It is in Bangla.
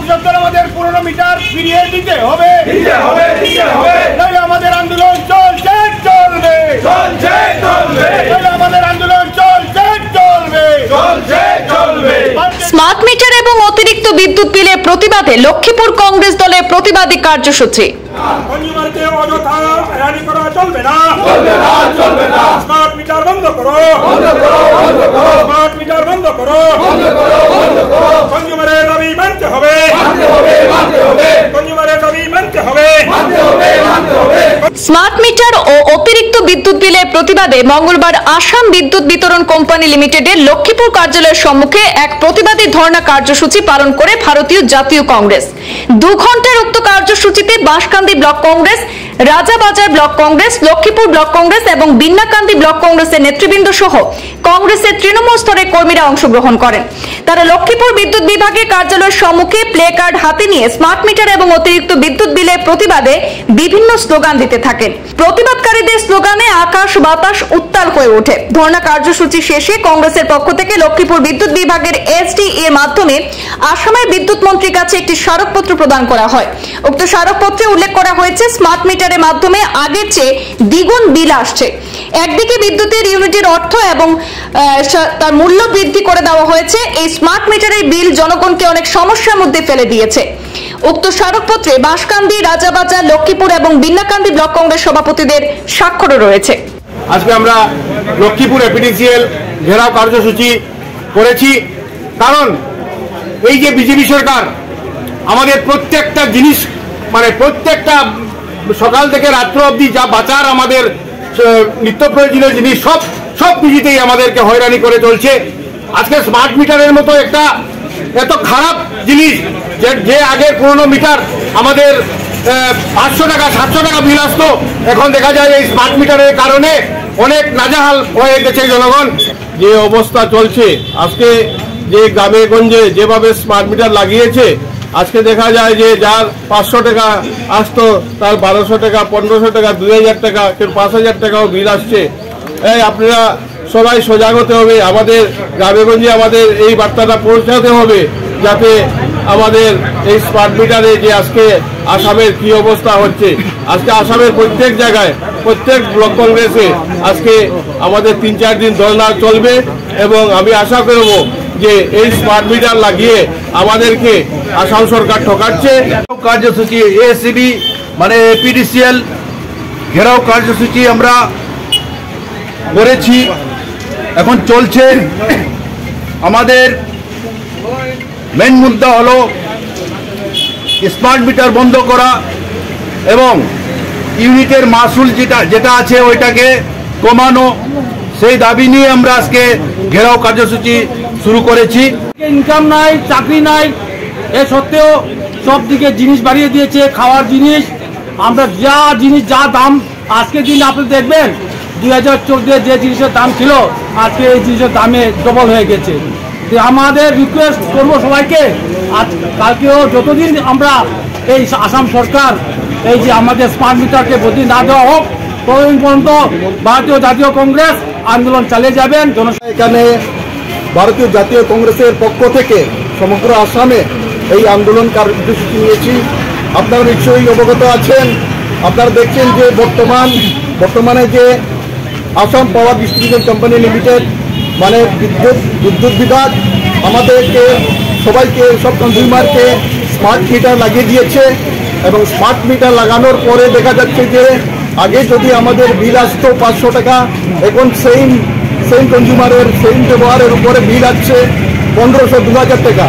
সত্তর আমাদের পুরনো মিটার ফিরিয়ে দিতে হবে, নইলে আমাদের আন্দোলন চলবে, আমাদের আন্দোলন চলবে। স্মার্ট মিটার এবং অতিরিক্ত বিদ্যুৎ বিলের প্রতিবাদে লক্ষ্মীপুর কংগ্রেস দলের প্রতিবাদী কার্যসূচি। কনজিউমারকে অযথা হয়রানি করা চলবে না, স্মার্ট মিটার বন্ধ করো, স্মার্ট মিটার বন্ধ করো, কনজিউমারের দাবি মানতে হবে, কনজিউমারের দাবি মানতে হবে। স্মার্ট মিটার ও অতিরিক্ত বিদ্যুৎ বিলের প্রতিবাদে মঙ্গলবার আসাম বিদ্যুৎ বিতরণ কোম্পানি লিমিটেডের লক্ষ্মীপুর কার্যালয়ের সম্মুখে এক প্রতিবাদী ধর্ণা কার্যসূচি পালন করে ভারতীয় জাতীয় কংগ্রেস। 2 ঘন্টার উক্ত কার্যসূচিতে Banshkandi block Congress, Rajabazar block Congress, Lakshmipur block Congress এবং বিন্নাকান্দি ব্লক কংগ্রেসের নেতৃবৃন্দ সহ কংগ্রেসের তৃণমূল স্তরের কর্মীরা অংশগ্রহণ করেন। তারা লক্ষ্মীপুর বিদ্যুৎ বিভাগের কার্যালয়ের সম্মুখে প্লে কার্ড হাতে নিয়ে স্মার্ট মিটার এবং অতিরিক্ত বিদ্যুৎ বিলের প্রতিবাদে বিভিন্ন স্লোগান দিতে থাকেন। প্রতিবাদকারীদের স্লোগানে আকাশ বাতাস উত্তাল হয়ে ওঠে। ধর্ণা কার্যসূচি শেষে কংগ্রেসের পক্ষ থেকে লক্ষ্মীপুর বিদ্যুৎ বিভাগের এসডি এর মাধ্যমে আসামের বিদ্যুৎ মন্ত্রীর কাছে একটি স্মারকপত্র প্রদান করা হয়। উক্ত স্মারকপত্রে উল্লেখ করা হয়েছে স্মার্ট মিটারের মাধ্যমে আগের চেয়ে দ্বিগুণ বিল আসছে। একদিকে বিদ্যুতের ইউনিটের অর্থ এবং তার মূল্য বৃদ্ধি করে দেওয়া হয়েছে। এই স্মার্ট মিটারের বিল জনগণকে অনেক সমস্যার মধ্যে ফেলে দিয়েছে। উক্ত স্মারকপত্রে বাঁশকান্দি, রাজাবাজার, লক্ষ্মীপুর এবং বিন্নাকান্দি ব্লক কংগ্রেস সভাপতিদের স্বাক্ষরও রয়েছে। আজকে আমরা লক্ষ্মীপুর এপিডিসিএল ঘেরাও কার্যসূচি করেছি, কারণ এই যে বিজেপি সরকার আমাদের প্রত্যেকটা জিনিস, মানে প্রত্যেকটা সকাল থেকে রাত্র অবধি যা বাঁচার আমাদের নিত্য প্রয়োজনীয় জিনিস সব কিছুতেই আমাদেরকে হয়রানি করে চলছে। আজকে স্মার্ট মিটারের মতো একটা এত খারাপ জিনিস, যে আগের পুরনো মিটার আমাদের 500 টাকা 700 টাকা বিল আসতো, এখন দেখা যায় এই স্মার্ট মিটারের কারণে অনেক নাজেহাল হয়ে গেছে জনগণ। যে অবস্থা চলছে আজকে, যে গ্রামে গঞ্জে যেভাবে স্মার্ট মিটার লাগিয়েছে, আজকে দেখা যায় যে যার 500 টাকা আসতো তার 1200 টাকা, 1500 টাকা, 2000 টাকা, কেউ 5000 টাকাও বিল আসছে। আপনারা সবাই সজাগ হতে হবে, আমাদের গ্রামে গঞ্জে আমাদের এই বার্তাটা পৌঁছাতে হবে, যাতে আমাদের এই স্মার্ট মিটারে যে আজকে আসামের কি অবস্থা হচ্ছে, আজকে আসামের প্রত্যেক জায়গায় প্রত্যেক ব্লক কংগ্রেসে আজকে আমাদের 3-4 দিন ধর্ণা চলবে এবং আমি আশা করব যে এই স্মার্ট মিটার লাগিয়ে আমাদেরকে আসাম সরকার ঠকাচ্ছে। কার্যসূচি এসিবি মানে এপিডিসিএল ঘেরাও কার্যসূচি আমরা করেছি, এখন চলছে। আমাদের মেন মুদ্দা হলো স্মার্ট মিটার বন্ধ করা এবং ইউনিটের মাসুল যেটা আছে ওইটাকে কমানো, সেই দাবি নিয়ে আমরা আজকে ঘেরাও কার্যসূচি শুরু করেছি। ইনকাম নাই, চাকরি নাই, এ সত্ত্বেও সব দিকে জিনিস বাড়িয়ে দিয়েছে, খাওয়ার জিনিস। আমরা যা দাম আজকের দিন আপনি দেখবেন 2014 যে জিনিসের দাম ছিল আজকে এই জিনিসের দামে ডবল হয়ে গেছে। আমাদের রিকোয়েস্ট করবো সবাইকে, আজ কালকেও যতদিন আমরা এই আসাম সরকার এই যে আমাদের স্মার্ট মিটারকে বদলি না দেওয়া হোক, ততদিন পর্যন্ত ভারতীয় জাতীয় কংগ্রেস আন্দোলন চালিয়ে যাবেন। এখানে ভারতীয় জাতীয় কংগ্রেসের পক্ষ থেকে সমগ্র আসামে এই আন্দোলন কার্যসূচি নিয়েছি। আপনারা নিশ্চয়ই অবগত আছেন, আপনারা দেখছেন যে বর্তমানে যে Assam power distribution company limited মানে বিদ্যুৎ বিভাগ আমাদেরকে সবাইকে, সব কনজিউমারকে স্মার্ট মিটার লাগিয়ে দিয়েছে এবং স্মার্ট মিটার লাগানোর পরে দেখা যাচ্ছে যে আগে যদি আমাদের বিল আসতো 500 টাকা, এখন সেম কনজিউমারের সেম ব্যবহারের উপরে বিল আসছে 1500-2000 টাকা।